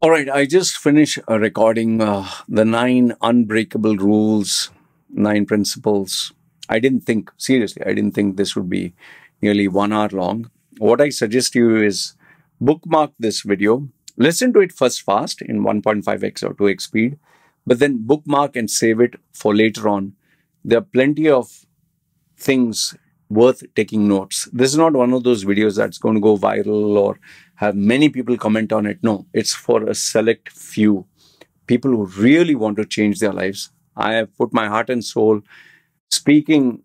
All right, I just finished recording the 9 unbreakable rules, 9 principles. Seriously, I didn't think this would be nearly 1 hour long. What I suggest to you is bookmark this video, listen to it first fast in 1.5x or 2x speed, but then bookmark and save it for later on. There are plenty of things worth taking notes. This is not one of those videos that's going to go viral or have many people comment on it. No, it's for a select few people who really want to change their lives. I have put my heart and soul speaking,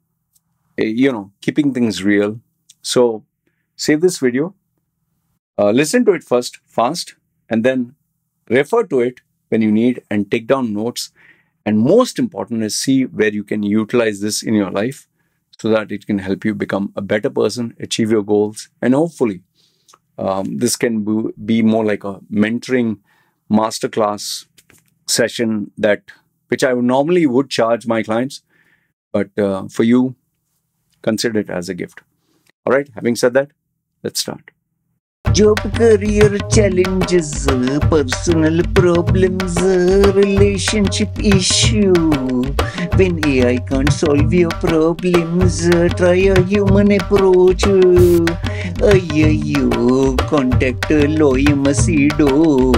keeping things real. So save this video, listen to it first fast, and then refer to it when you need and take down notes. And most important is see where you can utilize this in your life so that it can help you become a better person, achieve your goals, and hopefully this can be more like a mentoring masterclass session which I normally would charge my clients, but for you, consider it as a gift. All right, having said that, let's start. Job, career challenges, personal problems, relationship issue. When AI can't solve your problems, try a human approach. Ayyo, contact Loy Machedo.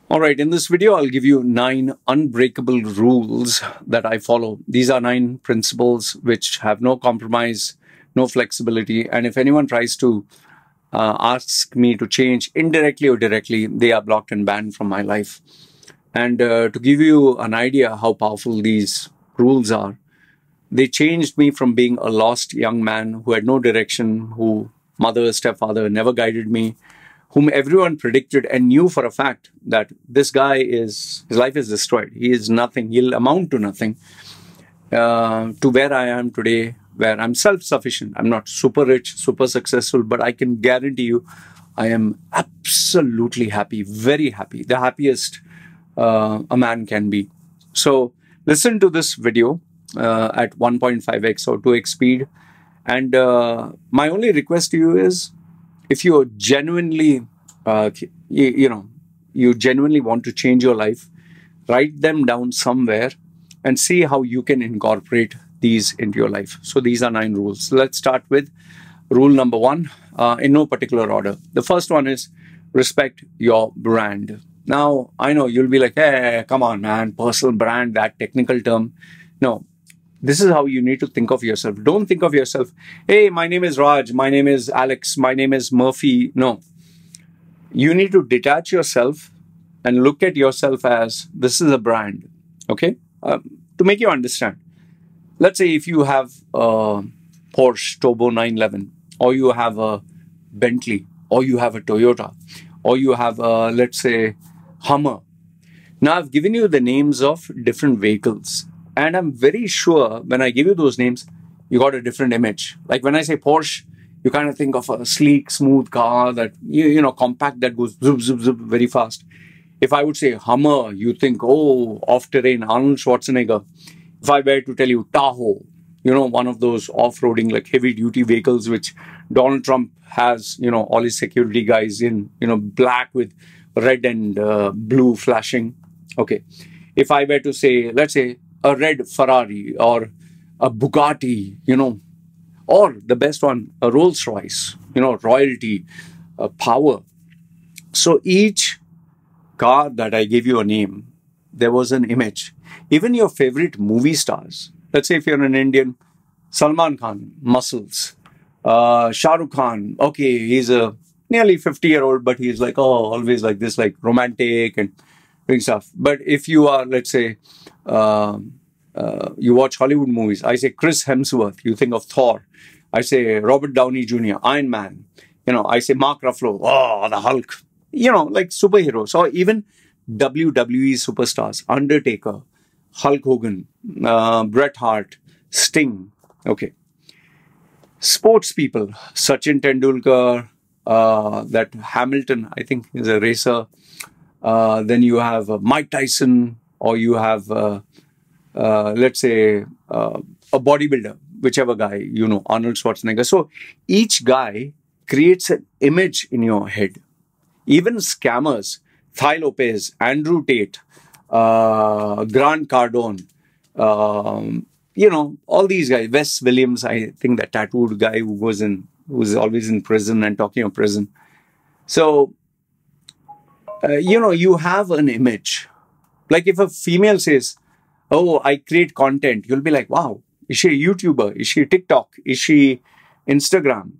All right, in this video, I'll give you 9 unbreakable rules that I follow. These are 9 principles which have no compromise, no flexibility. And if anyone tries to ask me to change indirectly or directly, they are blocked and banned from my life. And to give you an idea how powerful these rules are, they changed me from being a lost young man who had no direction, who mother, stepfather never guided me, whom everyone predicted and knew for a fact that this guy his life is destroyed. He is nothing. He'll amount to nothing. To where I am today, where I'm self-sufficient. I'm not super rich, super successful, but I can guarantee you I am absolutely happy, very happy, the happiest a man can be. So listen to this video at 1.5x or 2x speed. And my only request to you is, if you genuinely, you genuinely want to change your life, write them down somewhere and see how you can incorporate these into your life. So these are 9 rules. Let's start with rule number 1 in no particular order. The first one is respect your brand. Now, I know you'll be like, hey, come on, man, personal brand, that technical term. No, this is how you need to think of yourself. Don't think of yourself, hey, my name is Raj, my name is Alex, my name is Murphy. No, you need to detach yourself and look at yourself as this is a brand, okay? To make you understand. Let's say if you have a Porsche Turbo 911, or you have a Bentley, or you have a Toyota, or you have a, let's say, Hummer. Now, I've given you the names of different vehicles. And I'm very sure when I give you those names, you got a different image. Like when I say Porsche, you kind of think of a sleek, smooth car that, compact, that goes zoop, zoop, zoop very fast. If I would say Hummer, you think, oh, off-terrain, Arnold Schwarzenegger. If I were to tell you Tahoe, one of those off-roading, like heavy-duty vehicles which Donald Trump has, all his security guys in, black with red and blue flashing. Okay. If I were to say, let's say, a red Ferrari or a Bugatti, or the best one, a Rolls Royce, royalty, power. So each car that I gave you a name, there was an image. Even your favorite movie stars. Let's say if you're an Indian, Salman Khan, muscles. Shah Rukh Khan, okay, he's a nearly 50-year-old, but he's like, oh, always like this, like romantic and doing stuff. But if you are, let's say, you watch Hollywood movies, I say Chris Hemsworth, you think of Thor. I say Robert Downey Jr., Iron Man. I say Mark Ruffalo, oh, the Hulk. Like superheroes. Or even WWE superstars, Undertaker, Hulk Hogan, Bret Hart, Sting. Okay. Sports people, Sachin Tendulkar, that Hamilton, I think, is a racer. Then you have Mike Tyson, or you have, let's say, a bodybuilder, whichever guy, Arnold Schwarzenegger. So each guy creates an image in your head. Even scammers, Thai Lopez, Andrew Tate, Grant Cardone, all these guys, Wes Williams, I think that tattooed guy who's always in prison and talking of prison. So, you have an image. Like if a female says, oh, I create content, you'll be like, wow, is she a YouTuber? Is she TikTok? Is she Instagram?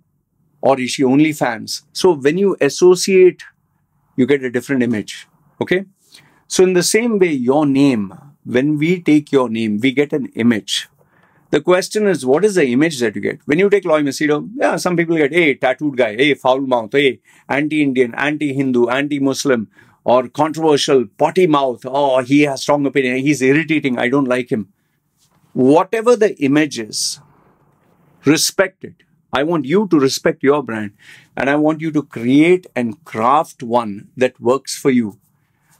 Or is she OnlyFans? So when you associate, you get a different image. Okay? So in the same way, your name, when we take your name, we get an image. The question is, what is the image that you get? When you take Loy Machedo, yeah, some people get, hey, tattooed guy, hey, foul mouth, hey, anti-Indian, anti-Hindu, anti-Muslim, or controversial, potty mouth, oh, he has strong opinion, he's irritating, I don't like him. Whatever the image is, respect it. I want you to respect your brand, and I want you to create and craft one that works for you.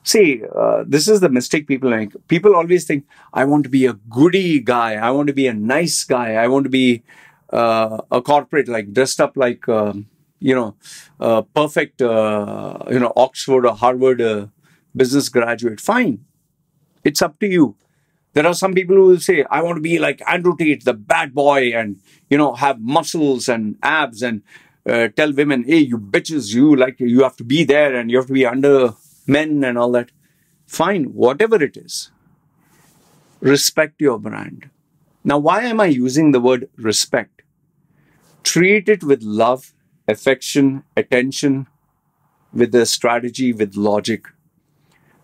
See, this is the mistake people make. People always think, I want to be a goody guy. I want to be a nice guy. I want to be a corporate, like dressed up like, perfect, Oxford or Harvard business graduate. Fine. It's up to you. There are some people who will say, I want to be like Andrew Tate, the bad boy, and, have muscles and abs, and tell women, hey, you bitches, you have to be there and you have to be under men and all that. Fine, whatever it is. Respect your brand. Now, why am I using the word respect? Treat it with love, affection, attention, with a strategy, with logic.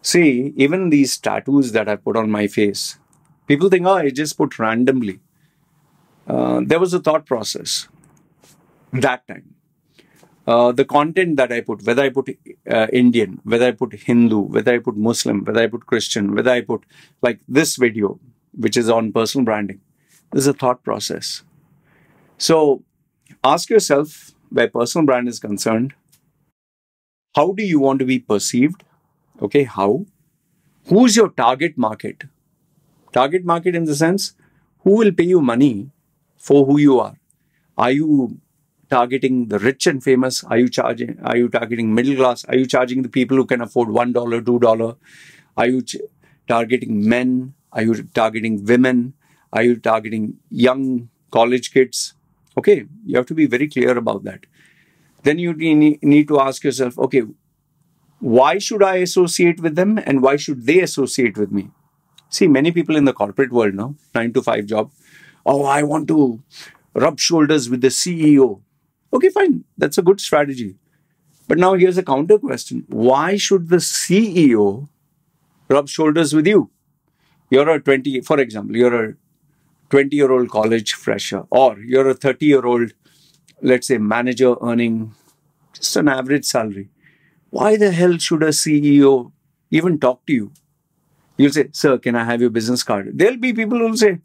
See, even these tattoos that I put on my face, people think, oh, I just put randomly. There was a thought process that time. The content that I put, whether I put Indian, whether I put Hindu, whether I put Muslim, whether I put Christian, whether I put like this video, which is on personal branding, this is a thought process. So ask yourself, where personal brand is concerned, how do you want to be perceived? Okay, how? Who's your target market? Target market in the sense, who will pay you money for who you are? Are you targeting the rich and famous? Are you targeting middle class? Are you charging the people who can afford $1, $2? Are you targeting men? Are you targeting women? Are you targeting young college kids? Okay, you have to be very clear about that. Then you need to ask yourself, okay, why should I associate with them and why should they associate with me? See, many people in the corporate world now, 9-to-5 job, oh, I want to rub shoulders with the CEO. Okay, fine. That's a good strategy. But now here's a counter question. Why should the CEO rub shoulders with you? For example, you're a 20-year-old college fresher, or you're a 30-year-old, let's say, manager earning just an average salary. Why the hell should a CEO even talk to you? You'll say, sir, can I have your business card? There'll be people who'll say,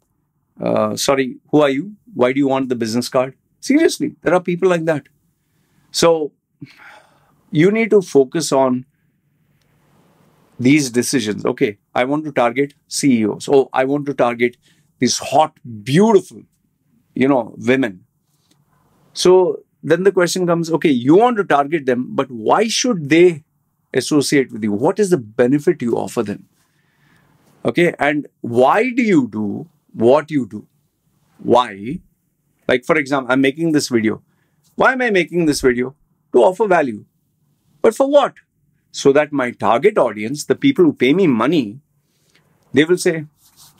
sorry, who are you? Why do you want the business card? Seriously, there are people like that. So you need to focus on these decisions. Okay, I want to target CEOs. Oh, I want to target these hot, beautiful, women. So then the question comes, okay, you want to target them, but why should they associate with you? What is the benefit you offer them? Okay, and why do you do what you do? Why? Like, for example, I'm making this video. Why am I making this video? To offer value. But for what? So that my target audience, the people who pay me money, they will say,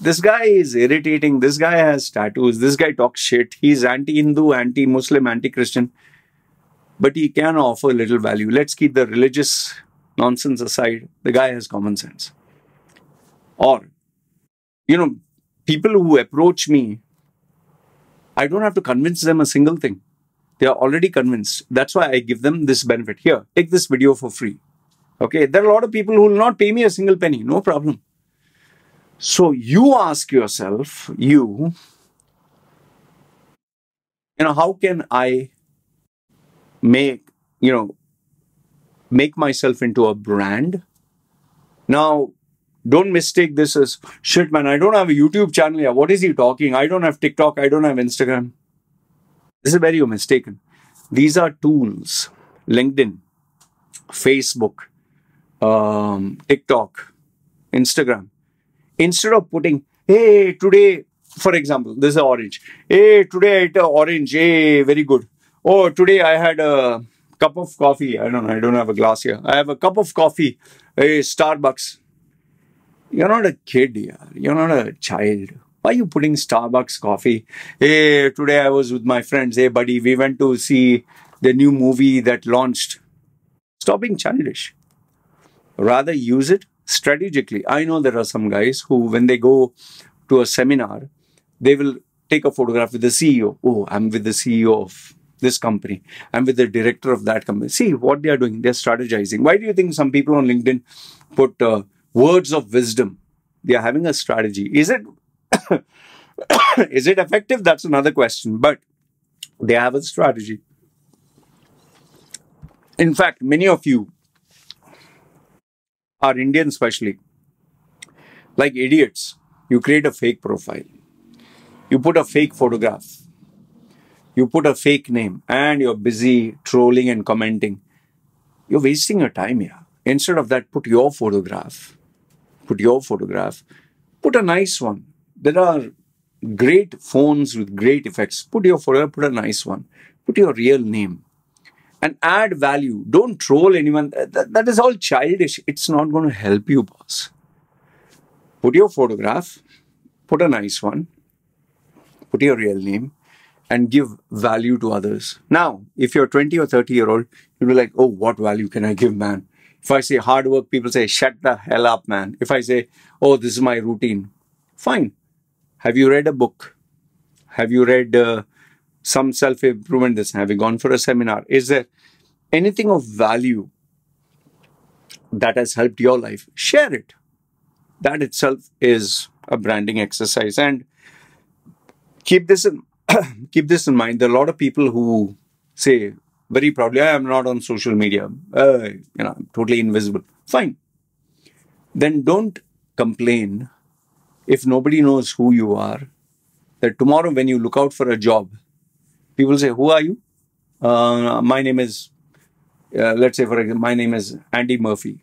this guy is irritating, this guy has tattoos, this guy talks shit, he's anti-Hindu, anti-Muslim, anti-Christian, but he can offer a little value. Let's keep the religious nonsense aside. The guy has common sense. Or, people who approach me, I don't have to convince them a single thing. They are already convinced. That's why I give them this benefit. Here, take this video for free. Okay, there are a lot of people who will not pay me a single penny. No problem. So you ask yourself, how can I make myself into a brand? Now, don't mistake this as, shit man, I don't have a YouTube channel here. What is he talking? I don't have TikTok. I don't have Instagram. This is where you're mistaken. These are tools. LinkedIn, Facebook, TikTok, Instagram. Instead of putting, hey, today, for example, this is orange. Hey, today I ate an orange. Hey, very good. Oh, today I had a cup of coffee. I don't have a glass here. I have a cup of coffee. Hey, Starbucks. You're not a kid here. You're not a child. Why are you putting Starbucks coffee? Hey, today I was with my friends. Hey, buddy, we went to see the new movie that launched. Stop being childish. Rather use it strategically. I know there are some guys who, when they go to a seminar, they will take a photograph with the CEO. Oh, I'm with the CEO of this company. I'm with the director of that company. See what they are doing. They're strategizing. Why do you think some people on LinkedIn put words of wisdom? They are having a strategy. Is it is it effective? That's another question. But they have a strategy. In fact, many of you are Indian, especially, like idiots. You create a fake profile. You put a fake photograph. You put a fake name, and you're busy trolling and commenting. You're wasting your time here. Instead of that, put your photograph. Put your photograph. Put a nice one. There are great phones with great effects. Put your photograph, put a nice one. Put your real name. And add value. Don't troll anyone. That is all childish. It's not going to help you, boss. Put your photograph. Put a nice one. Put your real name. And give value to others. Now, if you're 20 or 30-year-old, you'll be like, oh, what value can I give, man? If I say hard work, people say, shut the hell up, man. If I say, oh, this is my routine, fine. Have you read a book? Have you read some self-improvement? Have you gone for a seminar? Is there anything of value that has helped your life? Share it. That itself is a branding exercise. And keep this in mind. There are a lot of people who say very proudly, I am not on social media. I'm totally invisible. Fine. Then don't complain if nobody knows who you are. That tomorrow when you look out for a job, people say, who are you? My name is, let's say for example, my name is Andy Murphy.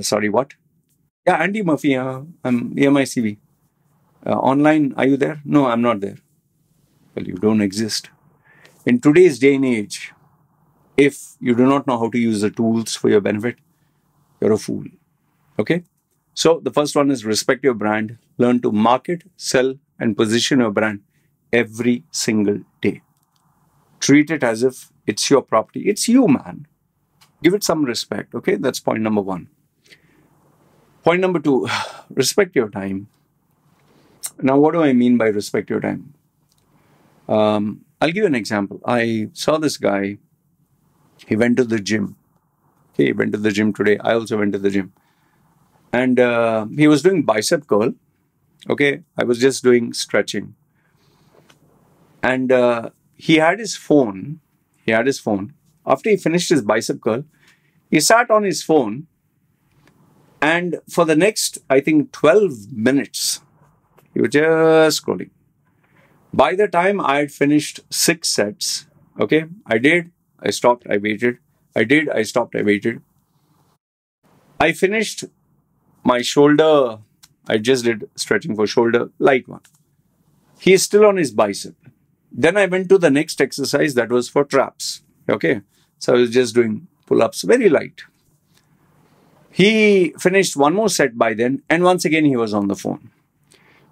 Sorry, what? Yeah, Andy Murphy. I'm near my CV. Online, are you there? No, I'm not there. Well, you don't exist. In today's day and age, if you do not know how to use the tools for your benefit, you're a fool. Okay? So the first one is respect your brand. Learn to market, sell, and position your brand every single day. Treat it as if it's your property. It's you, man. Give it some respect. Okay? That's point number one. Point number two, respect your time. Now, what do I mean by respect your time? I'll give you an example. I saw this guy. He went to the gym. Okay, he went to the gym today. I also went to the gym. And he was doing bicep curl. Okay, I was just doing stretching. And he had his phone. After he finished his bicep curl, he sat on his phone. And for the next, I think, 12 minutes, he was just scrolling. By the time I had finished 6 sets, okay, I stopped, I waited. I stopped, I waited. I finished my shoulder. I just did stretching for shoulder, light one. He is still on his bicep. Then I went to the next exercise that was for traps. Okay. So I was just doing pull-ups, very light. He finished one more set by then, and once again he was on the phone.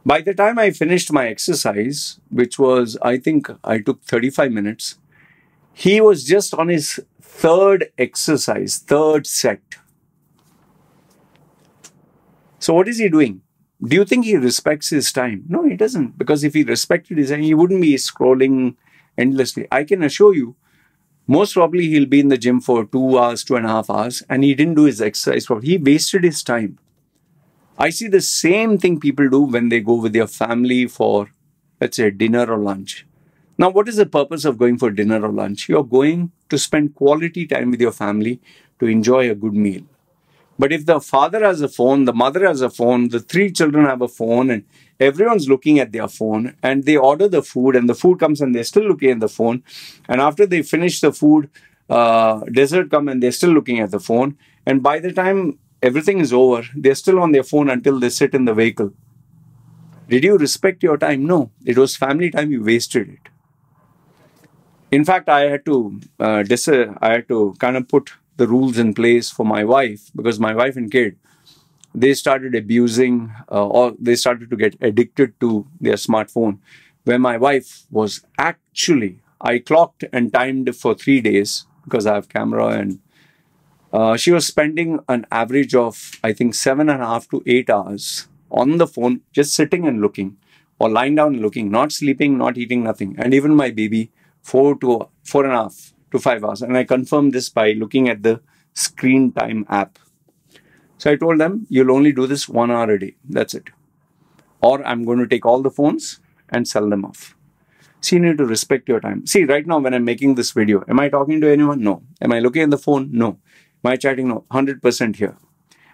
By the time I finished my exercise, which was, I think I took 35 minutes, he was just on his third exercise, third set. So what is he doing? Do you think he respects his time? No, he doesn't. Because if he respected his time, he wouldn't be scrolling endlessly. I can assure you, most probably he'll be in the gym for 2 hours, 2.5 hours, and he didn't do his exercise properly. He wasted his time. I see the same thing people do when they go with their family for, let's say, dinner or lunch. Now, what is the purpose of going for dinner or lunch? You're going to spend quality time with your family to enjoy a good meal. But if the father has a phone, the mother has a phone, the 3 children have a phone, and everyone's looking at their phone, and they order the food, and the food comes and they're still looking at the phone, and after they finish the food, dessert come and they're still looking at the phone, and by the time everything is over, they're still on their phone until they sit in the vehicle. Did you respect your time? No. It was family time. You wasted it. In fact, I had to kind of put the rules in place for my wife, because my wife and kid, they started abusing or they started to get addicted to their smartphone. Where my wife was actually, I clocked and timed for 3 days because I have camera, and she was spending an average of, I think, 7.5 to 8 hours on the phone, just sitting and looking, or lying down and looking, not sleeping, not eating, nothing. And even my baby, 4.5 to 5 hours. And I confirmed this by looking at the screen time app. So I told them, you'll only do this 1 hour a day. That's it. Or I'm going to take all the phones and sell them off. So you need to respect your time. See, right now when I'm making this video, am I talking to anyone? No. Am I looking at the phone? No. Am I chatting? No. 100% here.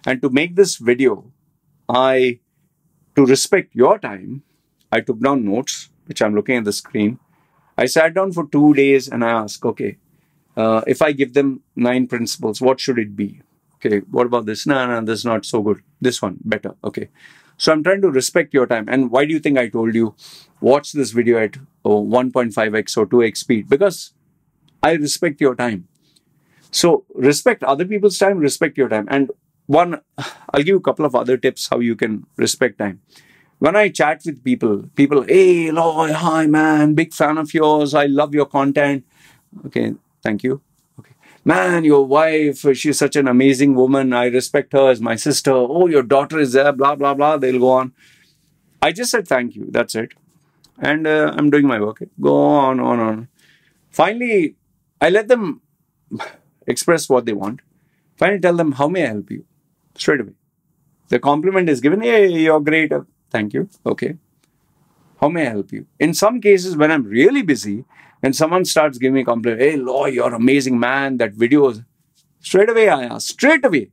And to make this video, to respect your time, I took down notes, which I'm looking at the screen. I sat down for 2 days and I asked, okay, if I give them 9 principles, what should it be? Okay, what about this? No, this is not so good. This one, better. Okay. So I'm trying to respect your time. And why do you think I told you, watch this video at 1.5x or 2x speed? Because I respect your time. So respect other people's time, respect your time. And I'll give you a couple of other tips how you can respect time. When I chat with people, hey, Loy, hi, man, big fan of yours. I love your content. Okay, thank you. Okay, man, your wife, she's such an amazing woman. I respect her as my sister. Oh, your daughter is there, blah, blah, blah. They'll go on. I just said thank you. That's it. And I'm doing my work. Go on. Finally, I let them express what they want. Finally, tell them, how may I help you? Straight away. The compliment is given, hey, you're great. Thank you. Okay. How may I help you? In some cases, when I'm really busy and someone starts giving me a compliment, hey, Loy, you're amazing, man. That video is... Straight away, I ask. Straight away.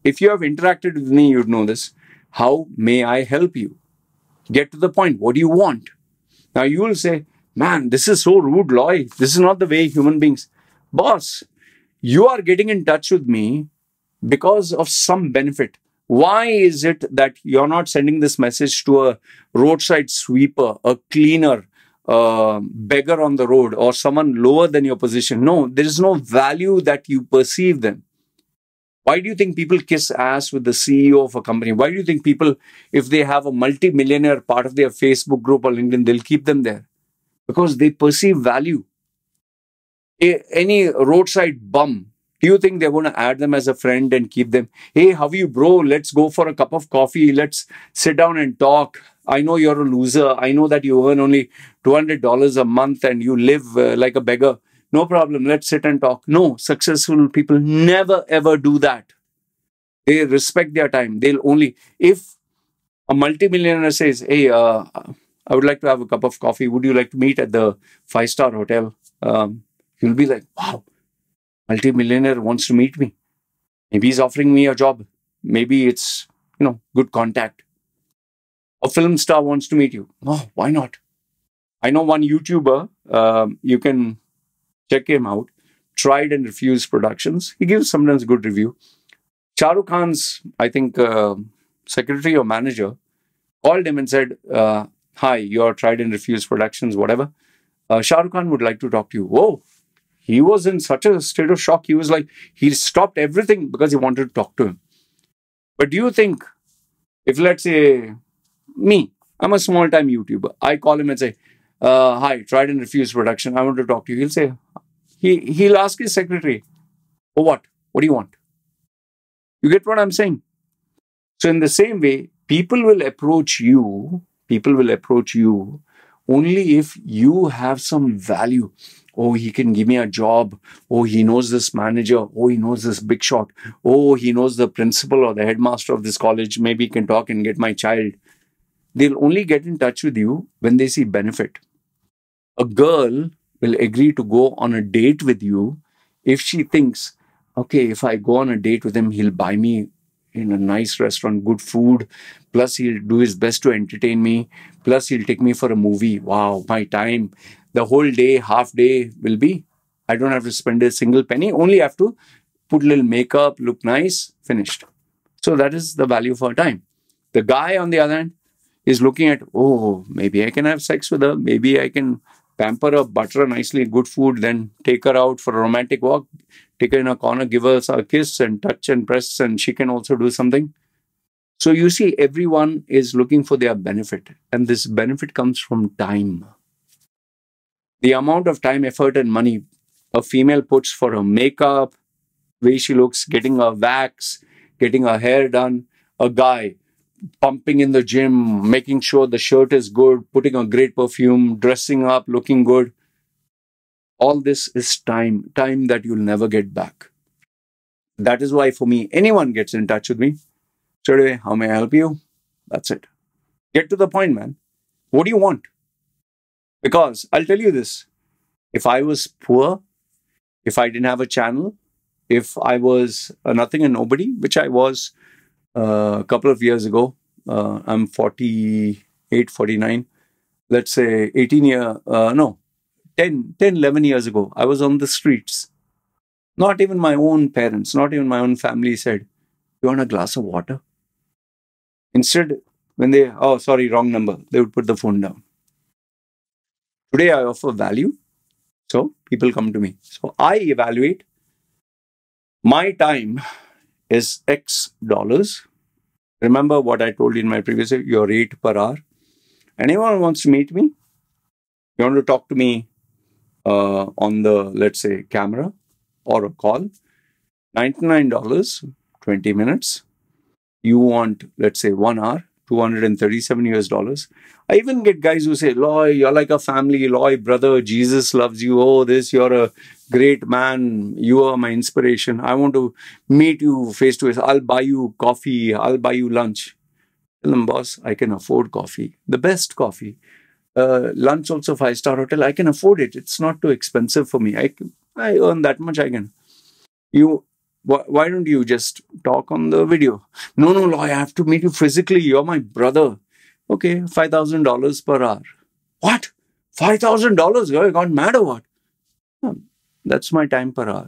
If you have interacted with me, you'd know this. How may I help you? Get to the point. What do you want? Now, you will say, man, this is so rude, Loy. This is not the way human beings... Boss, you are getting in touch with me because of some benefit. Why is it that you're not sending this message to a roadside sweeper, a cleaner, beggar on the road, or someone lower than your position? No, there is no value that you perceive them. Why do you think people kiss ass with the CEO of a company? Why do you think people, if they have a multi-millionaire part of their Facebook group or LinkedIn, they'll keep them there? Because they perceive value. Any roadside bum, do you think they're going to add them as a friend and keep them? Hey, how are you, bro? Let's go for a cup of coffee. Let's sit down and talk. I know you're a loser. I know that you earn only $200 a month and you live like a beggar. No problem. Let's sit and talk. No, successful people never ever do that. They respect their time. They'll only, if a multimillionaire says, hey, I would like to have a cup of coffee. Would you like to meet at the 5-star hotel? You'll be like, wow. Multi-millionaire wants to meet me. Maybe he's offering me a job. Maybe it's, good contact. A film star wants to meet you. Oh, why not? I know one YouTuber, you can check him out, Tried and Refused Productions. He gives sometimes a good review. Shah Rukh Khan's, I think, secretary or manager called him and said, hi, you're Tried and Refused Productions, whatever. Shah Rukh Khan would like to talk to you. Whoa. He was in such a state of shock. He was like, he stopped everything because he wanted to talk to him. But do you think, if let's say, me, I'm a small-time YouTuber. I call him and say, hi, Tried and Refused Production. I want to talk to you. He'll say, he'll ask his secretary, oh, what? What do you want? You get what I'm saying? So in the same way, people will approach you only if you have some value. Oh, he can give me a job. Oh, he knows this manager. Oh, he knows this big shot. Oh, he knows the principal or the headmaster of this college. Maybe he can talk and get my child. They'll only get in touch with you when they see benefit. A girl will agree to go on a date with you if she thinks, okay, if I go on a date with him, he'll buy me in a nice restaurant, good food, plus he'll do his best to entertain me, plus he'll take me for a movie. Wow, my time, the whole day, half day will be, I don't have to spend a single penny, only have to put a little makeup, look nice, finished. So that is the value for time. The guy, on the other hand, is looking at, oh, maybe I can have sex with her, maybe I can pamper her, butter her nicely, good food, then take her out for a romantic walk, take her in a corner, give her a kiss and touch and press, and she can also do something. So you see, everyone is looking for their benefit, and this benefit comes from time. The amount of time, effort, and money a female puts for her makeup, way she looks, getting her wax, getting her hair done, a guy pumping in the gym, making sure the shirt is good, putting a great perfume, dressing up, looking good. All this is time that you'll never get back. That is why, for me, anyone gets in touch with me, straight away, how may I help you? That's it. Get to the point, man. What do you want? Because I'll tell you this, if I was poor, if I didn't have a channel, if I was nothing and nobody, which I was a couple of years ago, I'm 48, 49, let's say 10, 11 years ago, I was on the streets. Not even my own parents, not even my own family said, you want a glass of water? Instead, when they, oh, sorry, wrong number, they would put the phone down. Today, I offer value, so people come to me. So I evaluate, my time is X dollars. Remember what I told you in my previous, your rate per hour. Anyone who wants to meet me, you want to talk to me on the, let's say, camera or a call, $99, 20 minutes. You want, let's say, 1 hour, $237 US. I even get guys who say, Loy, you're like a family. Loy, brother, Jesus loves you. Oh, this, you're a great man. You are my inspiration. I want to meet you face to face. I'll buy you coffee. I'll buy you lunch. Tell them, boss, I can afford coffee. The best coffee. Lunch also 5-star hotel. I can afford it. It's not too expensive for me. I earn that much. I can. Why don't you just talk on the video? No, Loy, I have to meet you physically. You're my brother. Okay, $5,000 per hour. What? $5,000? You got mad or what? That's my time per hour.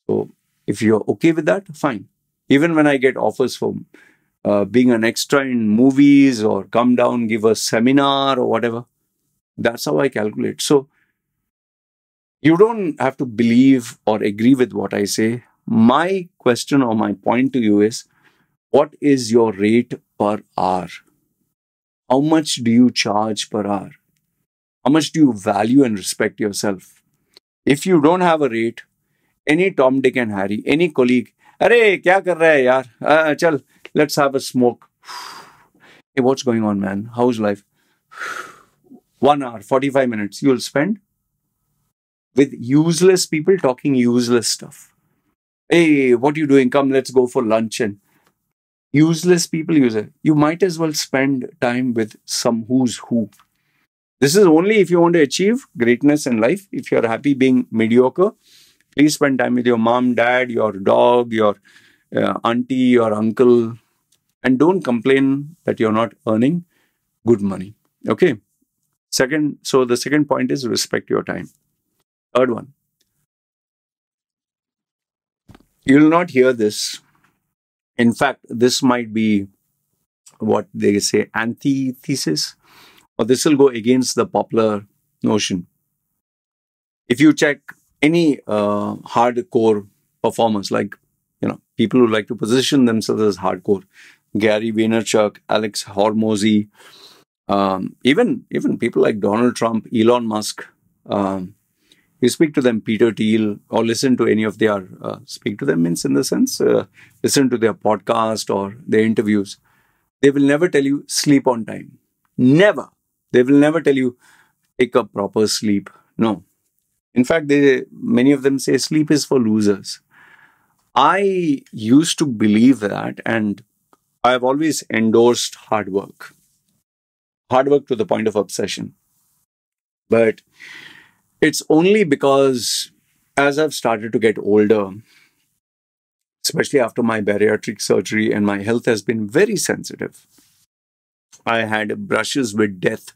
So if you're okay with that, fine. Even when I get offers for being an extra in movies or come down, give a seminar or whatever, that's how I calculate. So you don't have to believe or agree with what I say. My question or my point to you is, what is your rate per hour? How much do you charge per hour? How much do you value and respect yourself? If you don't have a rate, any Tom, Dick and Harry, any colleague, "Arey, kya kar raha hai yaar? Chal, let's have a smoke." Hey, what's going on, man? How's life? 1 hour, 45 minutes you'll spend with useless people talking useless stuff. Hey, what are you doing? Come, let's go for lunch. And useless people, you might as well spend time with some who's who. This is only if you want to achieve greatness in life. If you're happy being mediocre, please spend time with your mom, dad, your dog, your auntie, your uncle. And don't complain that you're not earning good money. Okay. So the second point is respect your time. Third one. You'll not hear this. In fact, this might be what they say antithesis, or this will go against the popular notion. If you check any hardcore performers, like people who like to position themselves as hardcore, Gary Vaynerchuk, Alex Hormozy, even people like Donald Trump, Elon Musk. You speak to them, Peter Thiel, or listen to any of their, speak to them means in the sense, listen to their podcast or their interviews. They will never tell you sleep on time. Never. They will never tell you take a proper sleep. No. In fact, many of them say sleep is for losers. I used to believe that, and I have always endorsed hard work. Hard work to the point of obsession. But it's only because as I've started to get older, especially after my bariatric surgery, and my health has been very sensitive. I had brushes with death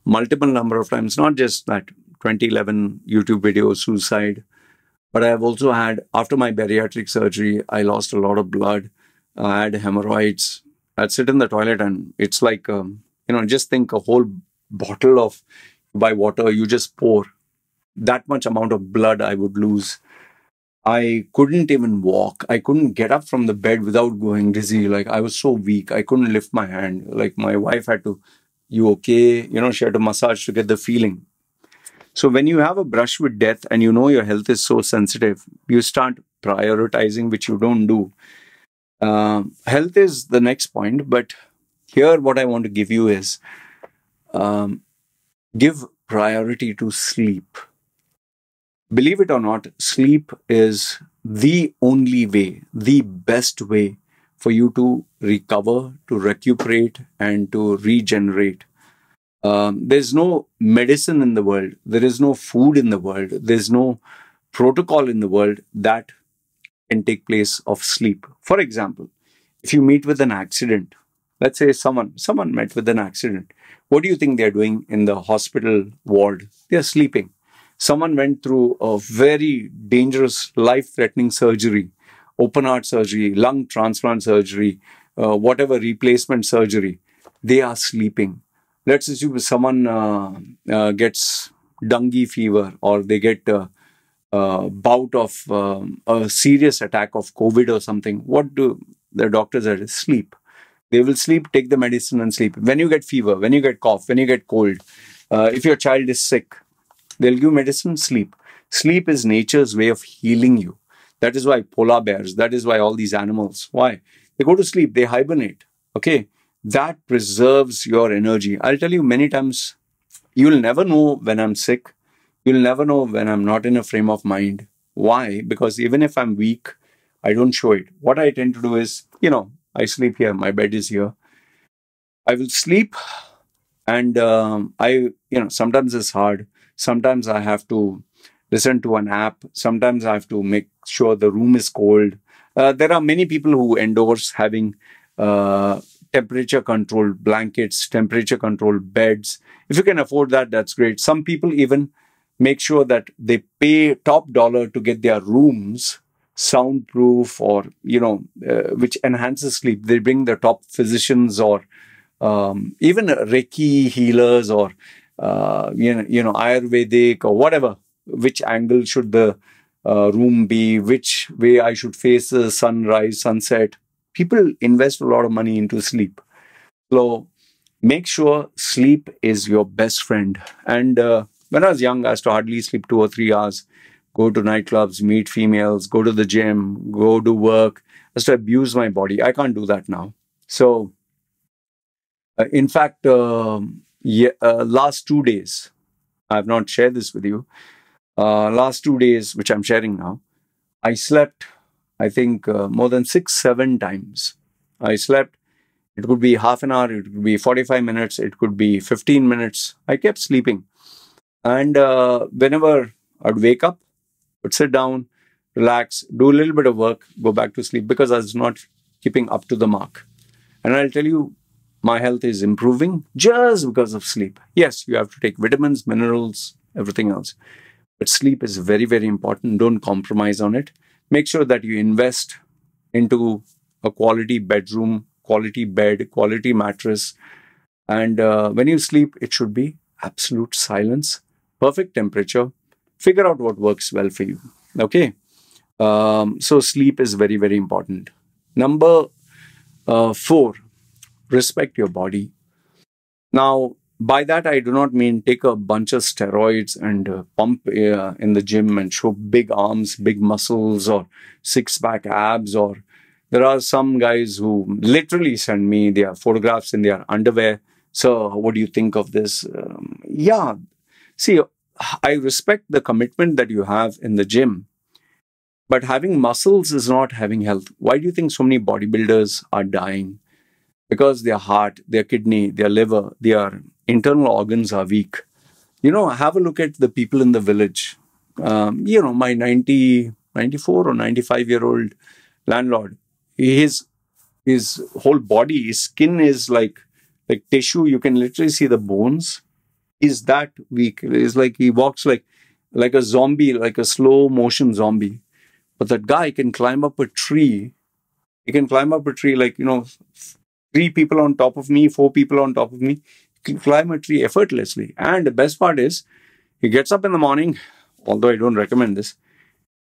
multiple number of times, not just that 2011 YouTube video suicide, but I have also had, after my bariatric surgery, I lost a lot of blood. I had hemorrhoids. I'd sit in the toilet and it's like, just think a whole bottle of, by water, you just pour. That much amount of blood I would lose. I couldn't even walk. I couldn't get up from the bed without going dizzy. Like, I was so weak. I couldn't lift my hand. Like, my wife had to, you okay? She had to massage to get the feeling. So when you have a brush with death and you know your health is so sensitive, you start prioritizing, which you don't do. Health is the next point, but here what I want to give you is give priority to sleep. Believe it or not, sleep is the only way, the best way for you to recover, to recuperate, and to regenerate. There's no medicine in the world. There is no food in the world. There's no protocol in the world that can take place of sleep. For example, if you meet with an accident, let's say someone met with an accident. What do you think they're doing in the hospital ward? They're sleeping. Someone went through a very dangerous, life-threatening surgery, open heart surgery, lung transplant surgery, whatever replacement surgery. They are sleeping. Let's assume someone gets dengue fever, or they get a bout of a serious attack of COVID or something. What do the doctors say? Sleep. They will sleep, take the medicine and sleep. When you get fever, when you get cough, when you get cold, if your child is sick, they'll give medicine, sleep. Sleep is nature's way of healing you. That is why polar bears, that is why all these animals, why? They go to sleep, they hibernate, okay? That preserves your energy. I'll tell you many times, you'll never know when I'm sick. You'll never know when I'm not in a frame of mind. Why? Because even if I'm weak, I don't show it. What I tend to do is, I sleep here, my bed is here. I will sleep, and sometimes it's hard. Sometimes I have to listen to an app. Sometimes I have to make sure the room is cold. There are many people who endorse having temperature controlled blankets, temperature controlled beds. If you can afford that, that's great. Some people even make sure that they pay top dollar to get their rooms soundproof, or, which enhances sleep. They bring the top physicians, or even Reiki healers, or Ayurvedic, or whatever. Which angle should the room be? Which way I should face the sunrise, sunset? People invest a lot of money into sleep. So make sure sleep is your best friend. And when I was young, I used to hardly sleep 2 or 3 hours. Go to nightclubs, meet females, go to the gym, go do work. I used to abuse my body. I can't do that now. So, in fact, last 2 days, I have not shared this with you. Last 2 days, which I'm sharing now, I slept, I think, more than 6-7 times. I slept. It could be half an hour, it could be 45 minutes, it could be 15 minutes. I kept sleeping. And whenever I'd wake up, would sit down, relax, do a little bit of work, go back to sleep, because I was not keeping up to the mark. And I'll tell you, my health is improving just because of sleep. Yes, you have to take vitamins, minerals, everything else. But sleep is very, very important. Don't compromise on it. Make sure that you invest into a quality bedroom, quality bed, quality mattress. And when you sleep, it should be absolute silence, perfect temperature. Figure out what works well for you. Okay. So sleep is very, very important. Number 4, respect your body. Now, by that, I do not mean take a bunch of steroids and pump in the gym and show big arms, big muscles, or 6-pack abs. Or there are some guys who literally send me their photographs in their underwear. So what do you think of this? Yeah. See, I respect the commitment that you have in the gym. But having muscles is not having health. Why do you think so many bodybuilders are dying? Because their heart, their kidney, their liver, their internal organs are weak. Have a look at the people in the village. My 94 or 95-year-old landlord, his whole body, his skin is like tissue. You can literally see the bones. He's that weak. It's like he walks like a zombie, like a slow motion zombie. But that guy can climb up a tree. He can climb up a tree like, 3 people on top of me, 4 people on top of me. He can climb a tree effortlessly. And the best part is, he gets up in the morning, although I don't recommend this.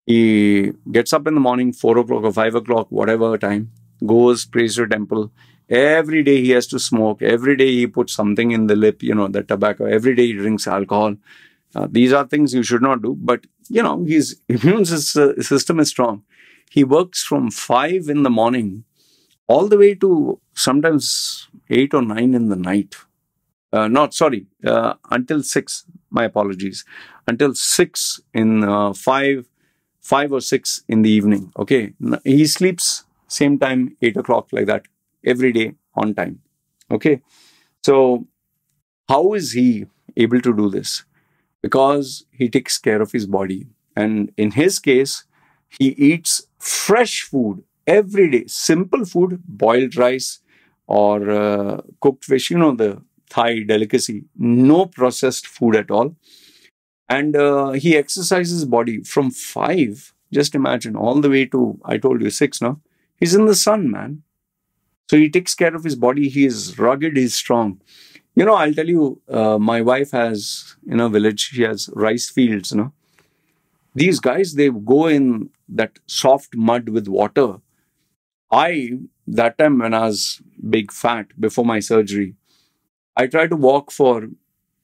He gets up in the morning, 4 o'clock or 5 o'clock, whatever time, goes, prays to temple. Every day he has to smoke. Every day he puts something in the lip, the tobacco. Every day he drinks alcohol. These are things you should not do. But, his immune system is strong. He works from 5 in the morning all the way to sometimes 8 or 9 in the night. Until 6. My apologies. Until 6 in 5 or 6 in the evening. Okay. He sleeps same time, 8 o'clock, like that, every day on time. Okay. So how is he able to do this? Because he takes care of his body. And in his case, he eats fresh food every day. Simple food, boiled rice or cooked fish, the Thai delicacy. No processed food at all. And he exercises his body from 5, just imagine, all the way to, I told you, 6 now. He's in the sun, man. So he takes care of his body. He is rugged, he's strong. I'll tell you, my wife has, in a village, she has rice fields, These guys, they go in that soft mud with water. That time when I was big fat, before my surgery, I tried to walk for,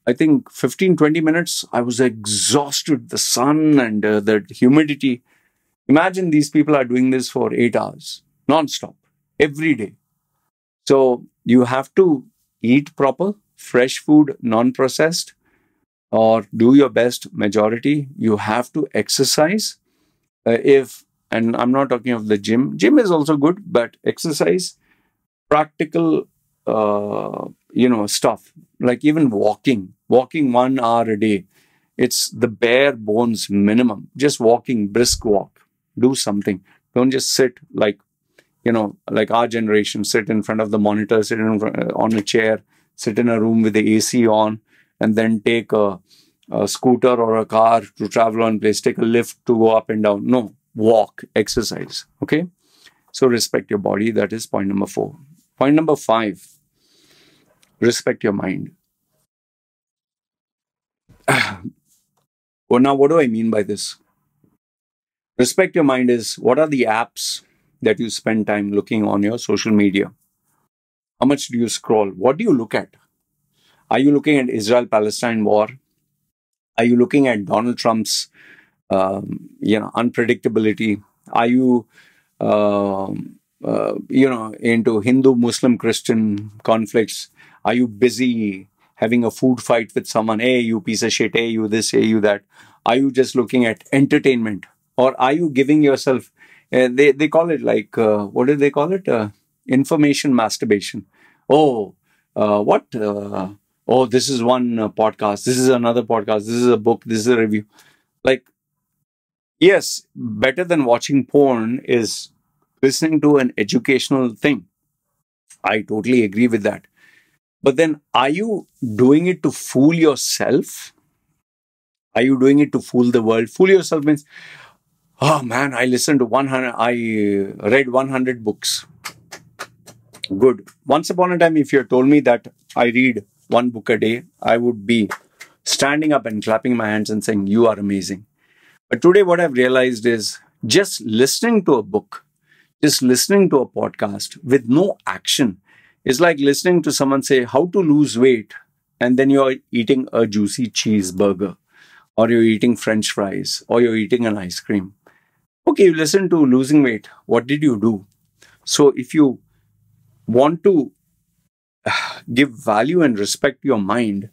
I think, 15-20 minutes. I was exhausted. The sun and the humidity. Imagine these people are doing this for 8 hours, non-stop, every day. So you have to eat proper, fresh food, non-processed, or do your best majority. You have to exercise. And I'm not talking of the gym. Gym is also good, but exercise, practical, stuff, like even walking 1 hour a day. It's the bare bones minimum. Just walking, brisk walk. Do something. Don't just sit like our generation, sit in front of the monitor, sit on a chair, sit in a room with the AC on, and then take a scooter or a car to travel on place, take a lift to go up and down. No, walk, exercise. Okay? So respect your body. That is point number 4. Point number 5, respect your mind. Well, now, what do I mean by this? Respect your mind is, what are the apps that you spend time looking on your social media? How much do you scroll? What do you look at? Are you looking at Israel-Palestine war? Are you looking at Donald Trump's, unpredictability? Are you, into Hindu-Muslim-Christian conflicts? Are you busy having a food fight with someone? Hey, you piece of shit. Hey, you this. Hey, you that. Are you just looking at entertainment? Or are you giving yourself, they call it like, what do they call it? Information masturbation. Oh, this is one podcast. This is another podcast. This is a book. This is a review. Like, yes, better than watching porn is listening to an educational thing. I totally agree with that. But then, are you doing it to fool yourself? Are you doing it to fool the world? Fool yourself means, oh man, I read 100 books. Good. Once upon a time, if you had told me that I read 1 book a day, I would be standing up and clapping my hands and saying, you are amazing. But today what I've realized is just listening to a book, just listening to a podcast with no action is like listening to someone say how to lose weight, and then you're eating a juicy cheeseburger, or you're eating French fries, or you're eating an ice cream. Okay, you listen to losing weight. What did you do? So if you want to give value and respect your mind,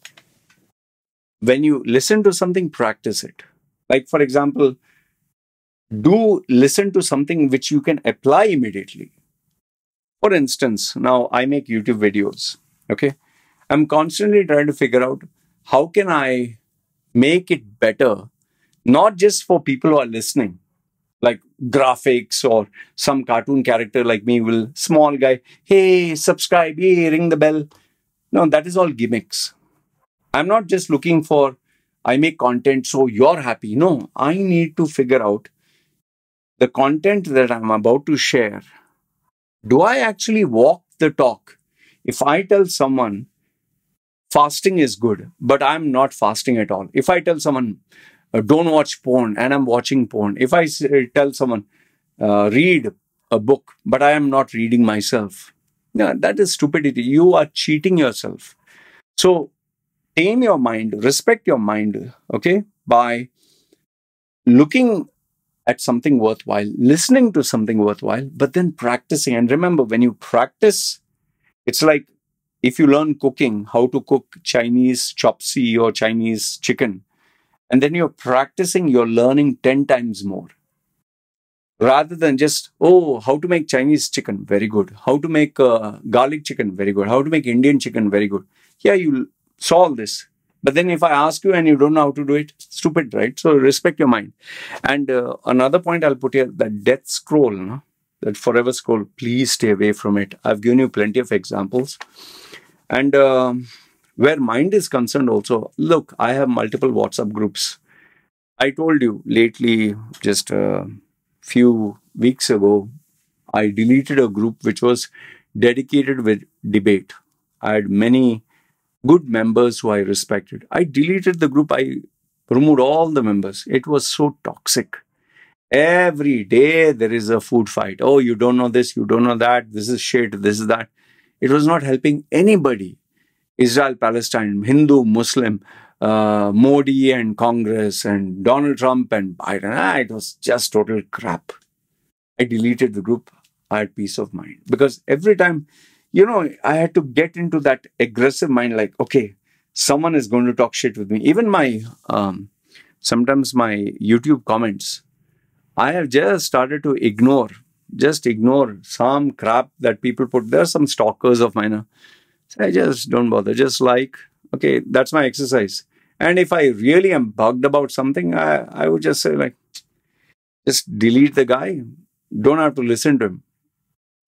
when you listen to something, practice it. Like, for example, do listen to something which you can apply immediately. For instance, now I make YouTube videos. Okay. I'm constantly trying to figure out how can I make it better, not just for people who are listening. Like graphics, or some cartoon character like me will, small guy, hey, subscribe, hey, ring the bell. No, that is all gimmicks. I'm not just looking for, I make content so you're happy. No, I need to figure out the content that I'm about to share. Do I actually walk the talk? If I tell someone fasting is good, but I'm not fasting at all. If I tell someone, don't watch porn, and I'm watching porn. If I tell someone, read a book, but I am not reading myself. Yeah, that is stupidity. You are cheating yourself. So tame your mind, respect your mind, okay, by looking at something worthwhile, listening to something worthwhile, but then practicing. And remember, when you practice, it's like if you learn cooking, how to cook Chinese chopsy or Chinese chicken, and then you're practicing, you're learning 10 times more. Rather than just, oh, how to make Chinese chicken, very good. How to make garlic chicken, very good. How to make Indian chicken, very good. Yeah, you solve this. But then if I ask you and you don't know how to do it, stupid, right? So respect your mind. And another point I'll put here, that death scroll, no? That forever scroll, please stay away from it. I've given you plenty of examples. And where mind is concerned also, look, I have multiple WhatsApp groups. I told you lately, just a few weeks ago, I deleted a group which was dedicated with debate. I had many good members who I respected. I deleted the group. I removed all the members. It was so toxic. Every day there is a food fight. Oh, you don't know this, you don't know that. This is shit, this is that. It was not helping anybody. Israel, Palestine, Hindu, Muslim, Modi and Congress, and Donald Trump and Biden. It was just total crap. I deleted the group. I had peace of mind. Because every time, I had to get into that aggressive mind like, okay, someone is going to talk shit with me. Even my, sometimes my YouTube comments, I have just started to ignore some crap that people put. There are some stalkers of mine. So I just don't bother. Just like, okay, that's my exercise. And if I really am bugged about something, I would just say like, just delete the guy. Don't have to listen to him.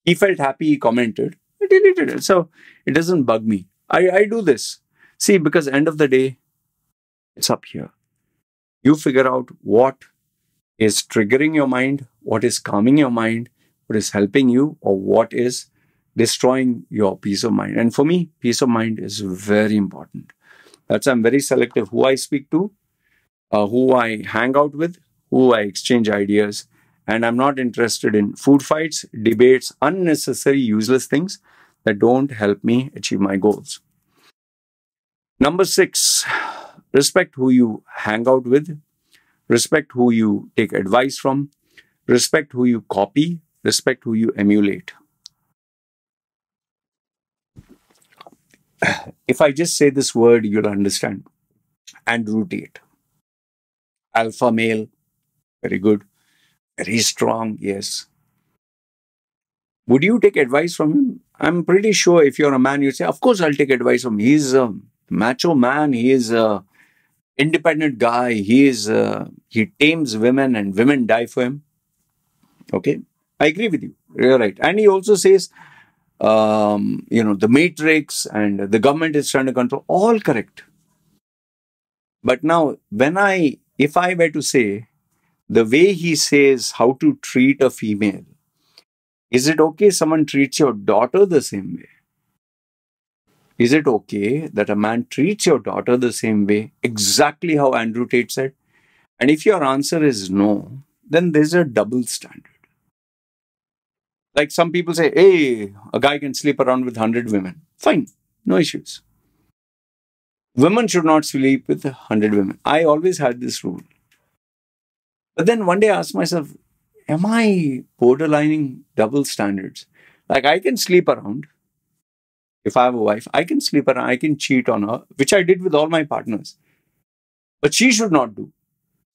He felt happy, he commented. I deleted it. So it doesn't bug me. I do this. See, because end of the day, it's up here. You figure out what is triggering your mind, what is calming your mind, what is helping you, or what is destroying your peace of mind. And for me, peace of mind is very important. That's why I'm very selective who I speak to, who I hang out with, who I exchange ideas. And I'm not interested in food fights, debates, unnecessary, useless things that don't help me achieve my goals. Number 6, respect who you hang out with, respect who you take advice from, respect who you copy, respect who you emulate. If I just say this word, you'll understand. Andrew Tate. Alpha male, very good. Very strong, yes. Would you take advice from him? I'm pretty sure if you're a man, you'd say, of course I'll take advice from him. He's a macho man. He is a independent guy. He tames women and women die for him. Okay, I agree with you. You're right. And he also says, the matrix and the government is trying to control. All correct. But now, if I were to say, the way he says how to treat a female, is it okay someone treats your daughter the same way? Is it okay that a man treats your daughter the same way, exactly how Andrew Tate said? And if your answer is no, then there's a double standard. Like some people say, hey, a guy can sleep around with 100 women. Fine, no issues. Women should not sleep with 100 women. I always had this rule. But then one day I asked myself, am I borderlining double standards? Like I can sleep around. If I have a wife, I can sleep around. I can cheat on her, which I did with all my partners. But she should not do.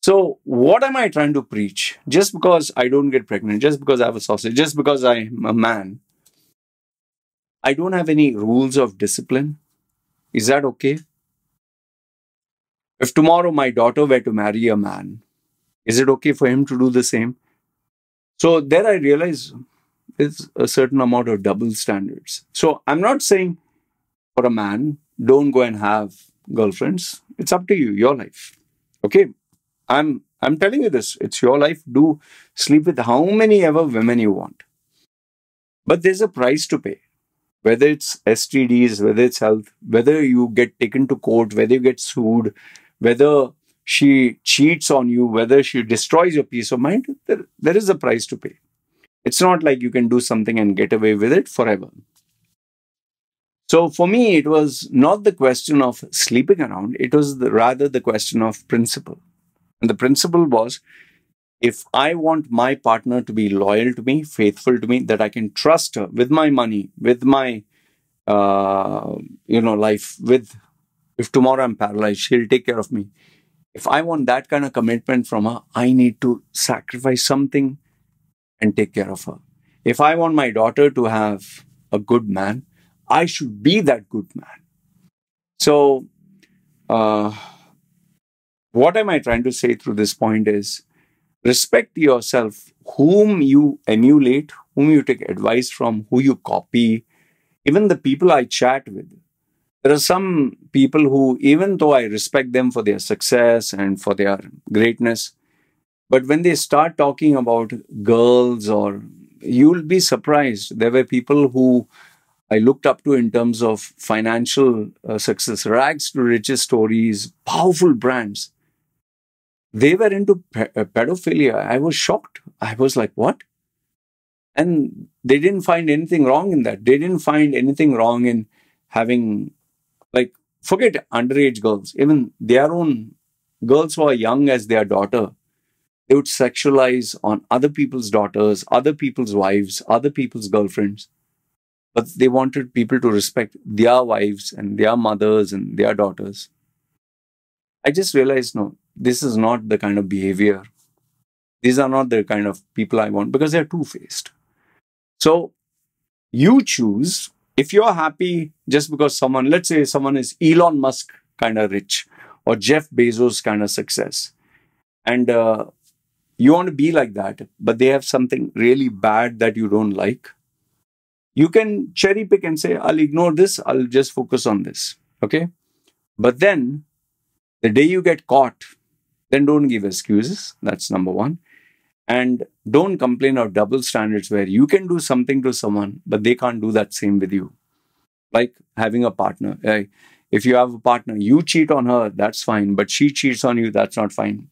So what am I trying to preach? Just because I don't get pregnant, just because I have a sausage, just because I'm a man, I don't have any rules of discipline. Is that okay? If tomorrow my daughter were to marry a man, is it okay for him to do the same? So there I realized there's a certain amount of double standards. So I'm not saying for a man, don't go and have girlfriends. It's up to you, your life. Okay. I'm telling you this. It's your life. Do sleep with how many ever women you want. But there's a price to pay. Whether it's STDs, whether it's health, whether you get taken to court, whether you get sued, whether she cheats on you, whether she destroys your peace of mind, there is a price to pay. It's not like you can do something and get away with it forever. So for me, it was not the question of sleeping around. It was rather the question of principle. And the principle was, if I want my partner to be loyal to me, faithful to me, that I can trust her with my money, with my, life, if tomorrow I'm paralyzed, she'll take care of me. If I want that kind of commitment from her, I need to sacrifice something and take care of her. If I want my daughter to have a good man, I should be that good man. So, what am I trying to say through this point is, respect yourself, whom you emulate, whom you take advice from, who you copy, even the people I chat with. There are some people who, even though I respect them for their success and for their greatness, but when they start talking about girls, or you'll be surprised. There were people who I looked up to in terms of financial success, rags to riches stories, powerful brands. They were into pedophilia. I was shocked. I was like, what? And they didn't find anything wrong in that. They didn't find anything wrong in having, forget underage girls, even their own girls who are young as their daughter, they would sexualize on other people's daughters, other people's wives, other people's girlfriends. But they wanted people to respect their wives and their mothers and their daughters. I just realized, no, this is not the kind of behavior. These are not the kind of people I want, because they're two-faced. So you choose. If you're happy just because someone, let's say someone is Elon Musk kind of rich, or Jeff Bezos kind of success, and you want to be like that, but they have something really bad that you don't like, you can cherry pick and say, I'll ignore this, I'll just focus on this. Okay? But then, the day you get caught, then don't give excuses. That's number one. And don't complain of double standards where you can do something to someone, but they can't do that same with you. Like having a partner. If you have a partner, you cheat on her, that's fine. But she cheats on you, that's not fine.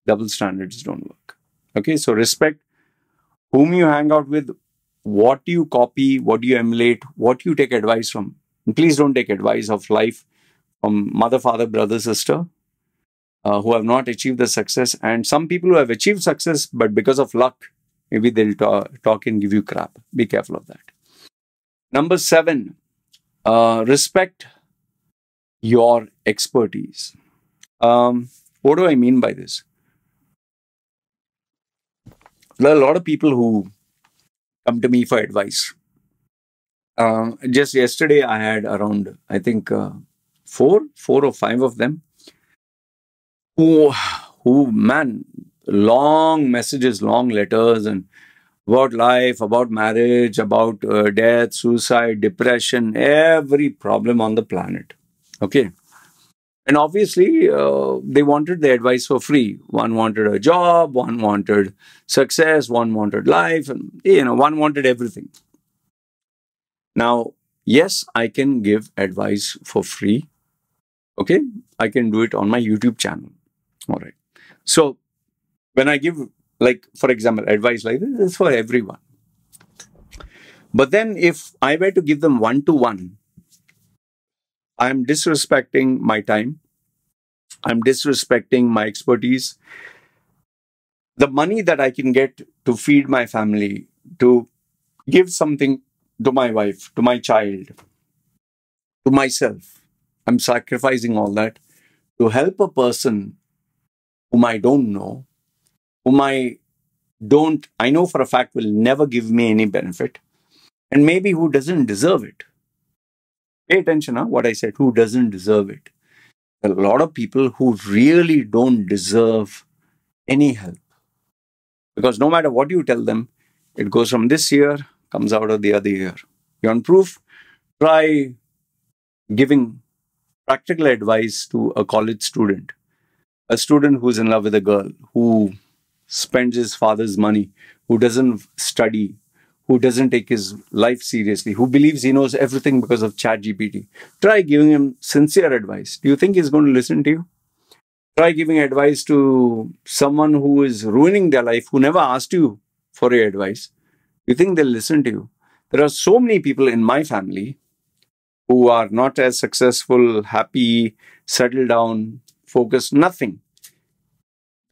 Double standards don't work. Okay, so respect whom you hang out with, what you copy, what you emulate, what you take advice from. And please don't take advice of life from mother, father, brother, sister, who have not achieved the success. And some people who have achieved success, but because of luck, maybe they'll talk and give you crap. Be careful of that. Number 7, respect your expertise. What do I mean by this? There are a lot of people who come to me for advice. Just yesterday, I had around, I think, 4 or 5 of them who, man, long messages, long letters, and about life, about marriage, about death, suicide, depression, every problem on the planet. Okay. And obviously, they wanted the advice for free. One wanted a job, one wanted success, one wanted life, and one wanted everything. Now, yes, I can give advice for free. Okay, I can do it on my YouTube channel. All right. So when I give, for example, advice like this, it's for everyone. But then if I were to give them one-to-one, I'm disrespecting my time. I'm disrespecting my expertise. The money that I can get to feed my family, to give something to my wife, to my child, to myself, I'm sacrificing all that to help a person whom I don't know, whom I know for a fact will never give me any benefit, and maybe who doesn't deserve it. Pay attention to what I said, who doesn't deserve it. A lot of people who really don't deserve any help. Because no matter what you tell them, it goes from this year, comes out of the other year. You want proof? Try giving practical advice to a college student, a student who's in love with a girl, who spends his father's money, who doesn't study, who doesn't take his life seriously, who believes he knows everything because of ChatGPT. Try giving him sincere advice. Do you think he's going to listen to you? Try giving advice to someone who is ruining their life, who never asked you for your advice. You think they'll listen to you? There are so many people in my family who are not as successful, happy, settled down, focused, nothing.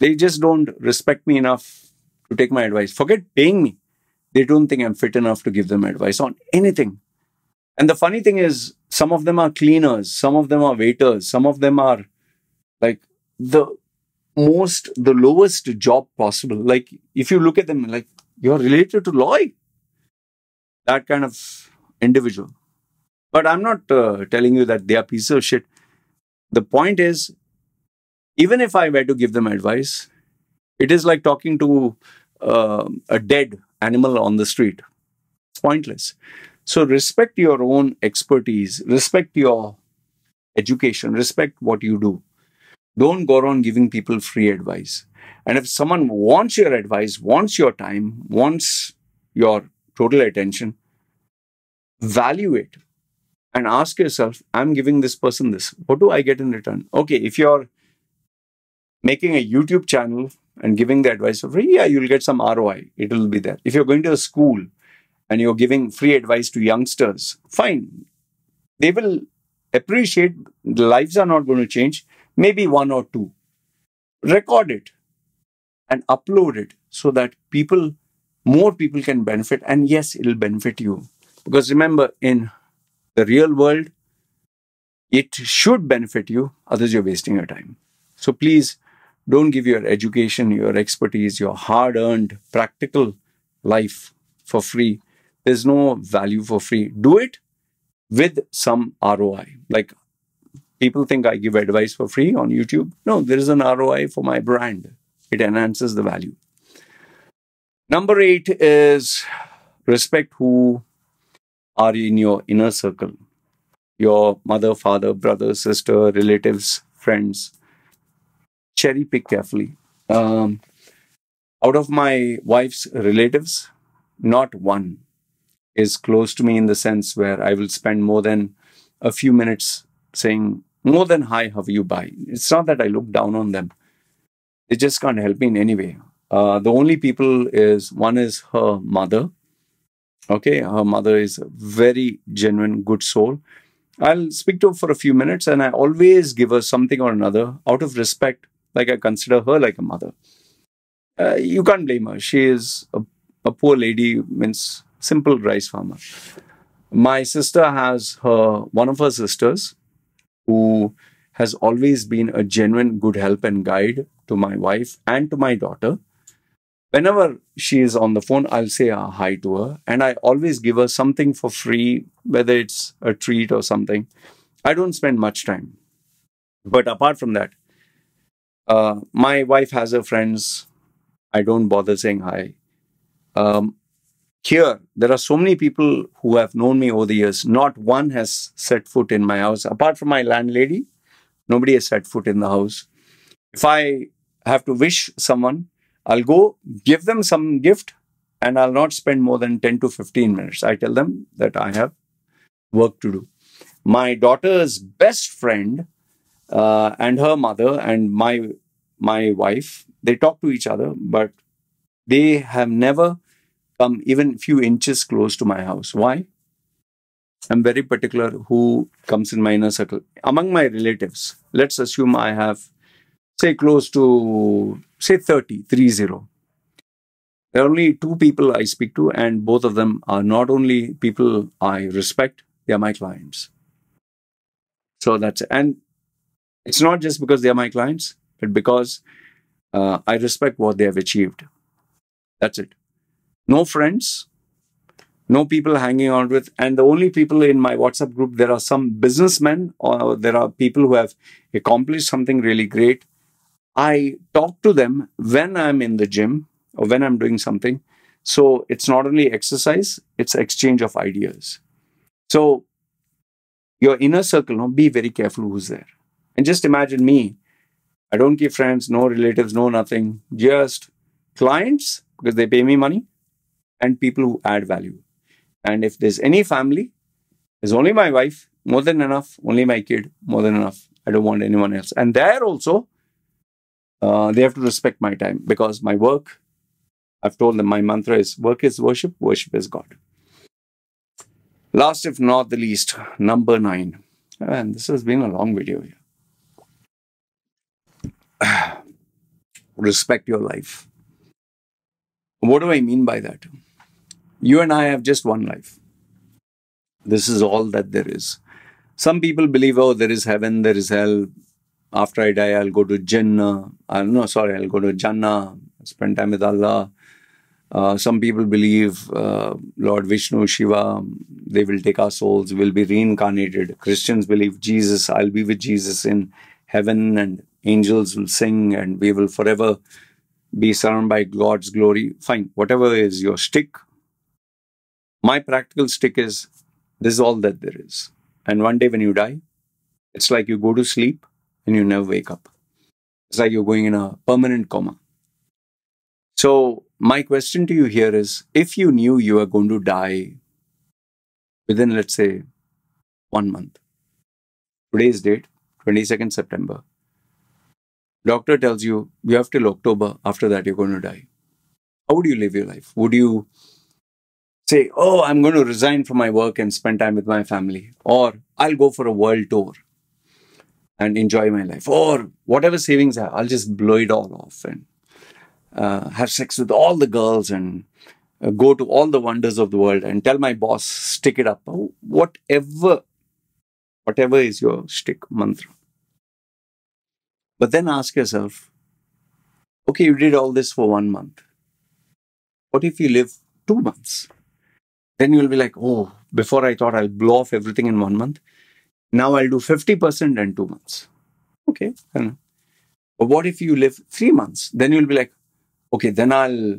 They just don't respect me enough to take my advice. Forget paying me. They don't think I'm fit enough to give them advice on anything. And the funny thing is, some of them are cleaners, some of them are waiters, some of them are like the lowest job possible. Like, if you look at them, like, you're related to Loy. That kind of individual. But I'm not telling you that they are pieces of shit. The point is, even if I were to give them advice, it is like talking to a dead animal on the street. It's pointless. So respect your own expertise, respect your education, respect what you do. Don't go around giving people free advice. And if someone wants your advice, wants your time, wants your total attention, value it and ask yourself, I'm giving this person this. What do I get in return? Okay, if you're making a YouTube channel and giving the advice for free, yeah, you'll get some ROI. It will be there. If you're going to a school and you're giving free advice to youngsters, fine. They will appreciate. The lives are not going to change. Maybe one or two. Record it and upload it so that more people can benefit. And yes, it'll benefit you. Because remember, in the real world, it should benefit you. Otherwise, you're wasting your time. So please, don't give your education, your expertise, your hard-earned, practical life for free. There's no value for free. Do it with some ROI. Like, people think I give advice for free on YouTube. No, there is an ROI for my brand. It enhances the value. Number 8 is respect who are in your inner circle. Your mother, father, brother, sister, relatives, friends. Cherry pick carefully. Out of my wife's relatives, not one is close to me in the sense where I will spend more than a few minutes saying more than hi, how are you, bye. It's not that I look down on them. They just can't help me in any way. The only people one is her mother. Okay, her mother is a very genuine, good soul. I'll speak to her for a few minutes and I always give her something or another out of respect, like I consider her like a mother. You can't blame her. She is a poor lady, means simple rice farmer. My sister has one of her sisters who has always been a genuine good help and guide to my wife and to my daughter. Whenever she is on the phone, I'll say hi to her. And I always give her something for free, whether it's a treat or something. I don't spend much time. But apart from that, my wife has her friends. I don't bother saying hi. Here, there are so many people who have known me over the years. Not one has set foot in my house. Apart from my landlady, nobody has set foot in the house. If I have to wish someone, I'll go give them some gift and I'll not spend more than 10 to 15 minutes. I tell them that I have work to do. My daughter's best friend and her mother and my wife, they talk to each other, but they have never come even a few inches close to my house. Why? I'm very particular who comes in my inner circle. Among my relatives, let's assume I have, say, close to, say, 30. There are only 2 people I speak to, and both of them are not only people I respect, they are my clients. So that's it. And it's not just because they are my clients, but because I respect what they have achieved. That's it. No friends, no people hanging out with, and the only people in my WhatsApp group, there are some businessmen or there are people who have accomplished something really great. I talk to them when I'm in the gym, or when I'm doing something. So it's not only exercise, it's exchange of ideas. So your inner circle, no, be very careful who's there. And just imagine me. I don't keep friends, no relatives, no nothing. Just clients, because they pay me money, and people who add value. And if there's any family, there's only my wife, more than enough. Only my kid, more than enough. I don't want anyone else. And there also, they have to respect my time, because my work, I've told them my mantra is work is worship, worship is God. Last, if not the least, number 9. And this has been a long video here. Respect your life. What do I mean by that? You and I have just one life. This is all that there is. Some people believe, oh, there is heaven, there is hell. After I die, I'll go to Jannah. I'll go to Jannah, spend time with Allah. Some people believe Lord Vishnu, Shiva, they will take our souls, will be reincarnated. Christians believe Jesus, I'll be with Jesus in heaven, and angels will sing, and we will forever be surrounded by God's glory. Fine, whatever is your stick. My practical stick is, this is all that there is. And one day when you die, it's like you go to sleep and you never wake up. It's like you're going in a permanent coma. So my question to you here is, if you knew you were going to die within, let's say, 1 month, today's date, 22nd September, doctor tells you, you have till October, after that you're going to die. How would you live your life? Would you say, oh, I'm going to resign from my work and spend time with my family? Or I'll go for a world tour and enjoy my life? Or whatever savings I have, I'll just blow it all off and have sex with all the girls and go to all the wonders of the world and tell my boss, stick it up. Whatever is your stick mantra. But then ask yourself, okay, you did all this for 1 month. What if you live 2 months? Then you'll be like, oh, before I thought I'll blow off everything in 1 month. Now I'll do 50% in 2 months. Okay. But what if you live 3 months? Then you'll be like, okay, then I'll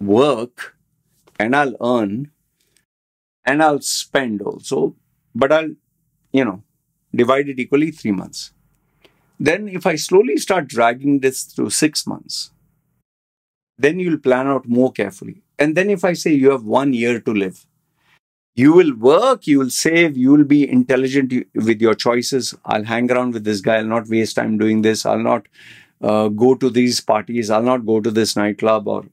work and I'll earn and I'll spend also, but I'll, divide it equally 3 months. Then if I slowly start dragging this through 6 months, then you'll plan out more carefully. And then if I say you have 1 year to live, you will work, you will save, you will be intelligent with your choices. I'll hang around with this guy. I'll not waste time doing this. I'll not go to these parties. I'll not go to this nightclub. Or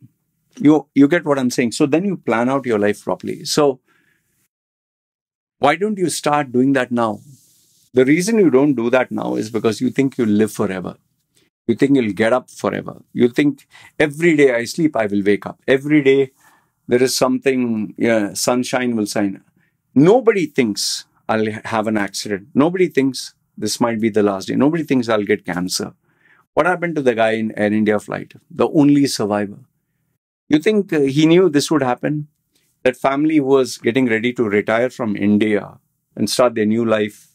you get what I'm saying. So then you plan out your life properly. So why don't you start doing that now? The reason you don't do that now is because you think you'll live forever. You think you'll get up forever. You think every day I sleep, I will wake up. Every day there is something, sunshine will shine. Nobody thinks I'll have an accident. Nobody thinks this might be the last day. Nobody thinks I'll get cancer. What happened to the guy in Air India flight? The only survivor. You think he knew this would happen? That family was getting ready to retire from India and start their new life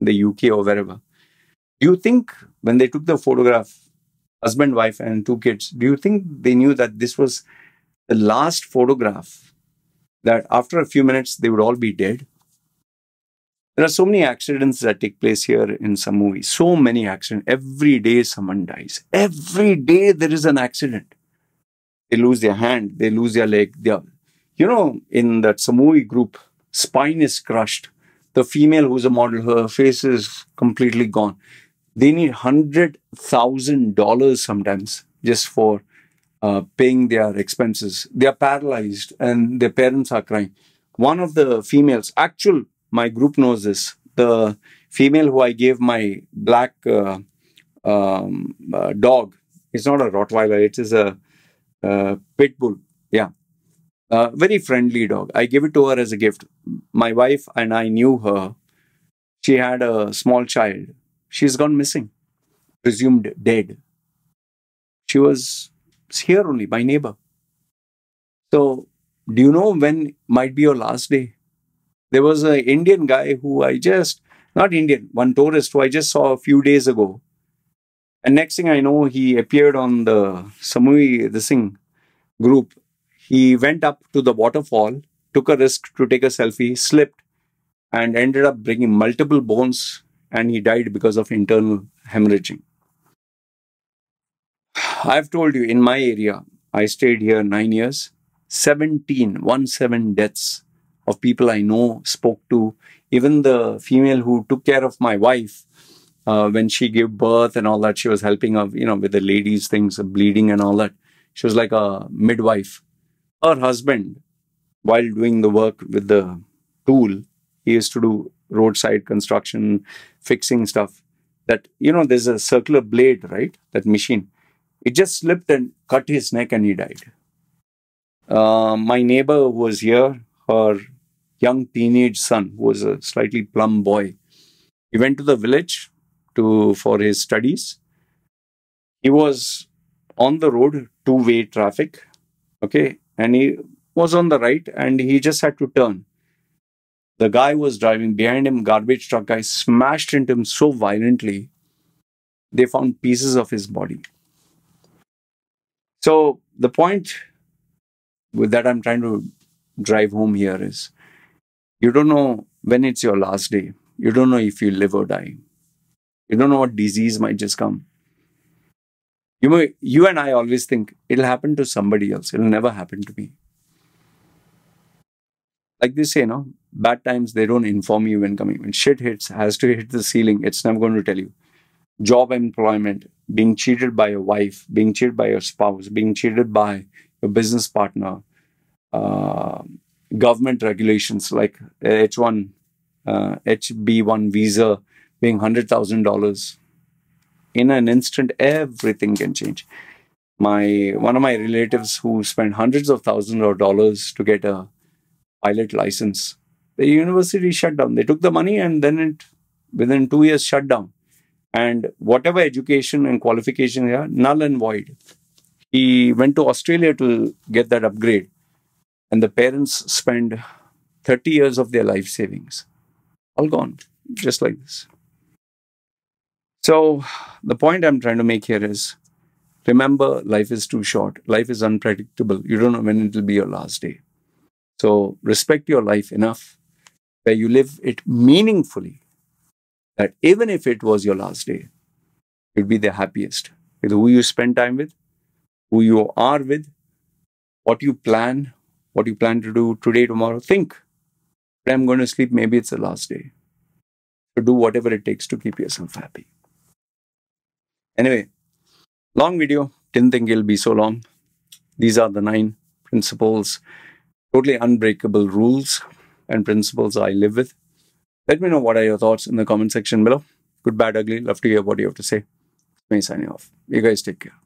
in the UK or wherever. Do you think when they took the photograph, husband, wife and 2 kids, do you think they knew that this was the last photograph, that after a few minutes they would all be dead? There are so many accidents that take place here in some movies. So many accidents. Every day someone dies. Every day there is an accident. They lose their hand. They lose their leg. In that some movie group, spine is crushed. The female who's a model, her face is completely gone. They need $100,000 sometimes just for paying their expenses. They are paralyzed and their parents are crying. One of the females, my group knows this, the female who I gave my black dog, it's not a Rottweiler, it is a pit bull. Yeah. Very friendly dog. I gave it to her as a gift. My wife and I knew her. She had a small child. She's gone missing, presumed dead. She was here only, my neighbor. So, do you know when might be your last day? There was an Indian guy who one tourist who I just saw a few days ago. And next thing I know, he appeared on the Samui, group. He went up to the waterfall, took a risk to take a selfie, slipped, and ended up breaking multiple bones, and he died because of internal hemorrhaging. I've told you, in my area, I stayed here 9 years, 17 deaths of people I know, spoke to, even the female who took care of my wife when she gave birth and all that. She was helping her, with the ladies' things, bleeding and all that. She was like a midwife. Her husband, while doing the work with the tool, he used to do roadside construction, fixing stuff. That, there's a circular blade, right? That machine. It just slipped and cut his neck and he died. My neighbor who was here, her young teenage son, who was a slightly plump boy, he went to the village for his studies. He was on the road, two-way traffic, okay, and he was on the right and he just had to turn. The guy was driving behind him, garbage truck guy smashed into him so violently, they found pieces of his body. So the point with that I'm trying to drive home here is, you don't know when it's your last day. You don't know if you live or die. You don't know what disease might just come. You and I always think it'll happen to somebody else. It'll never happen to me. Like they say, bad times, they don't inform you when coming. When shit has to hit the ceiling, it's never going to tell you. Job employment, being cheated by your wife, being cheated by your spouse, being cheated by your business partner, government regulations like H1, HB1 visa being $100,000. In an instant, everything can change. One of my relatives who spent hundreds of thousands of dollars to get a pilot license, the university shut down. They took the money and then within 2 years shut down. And whatever education and qualification here, null and void. He went to Australia to get that upgrade. And the parents spend 30 years of their life savings. All gone, just like this. So the point I'm trying to make here is, remember, life is too short. Life is unpredictable. You don't know when it will be your last day. So respect your life enough where you live it meaningfully, that even if it was your last day, you'd be the happiest with who you spend time with, who you are with, what you plan to do today, tomorrow. Think, I'm going to sleep, maybe it's the last day. So do whatever it takes to keep yourself happy. Anyway, long video. Didn't think it'll be so long. These are the 9 principles, totally unbreakable rules and principles I live with. Let me know what are your thoughts in the comment section below. Good, bad, ugly. Love to hear what you have to say. Me signing off. You guys take care.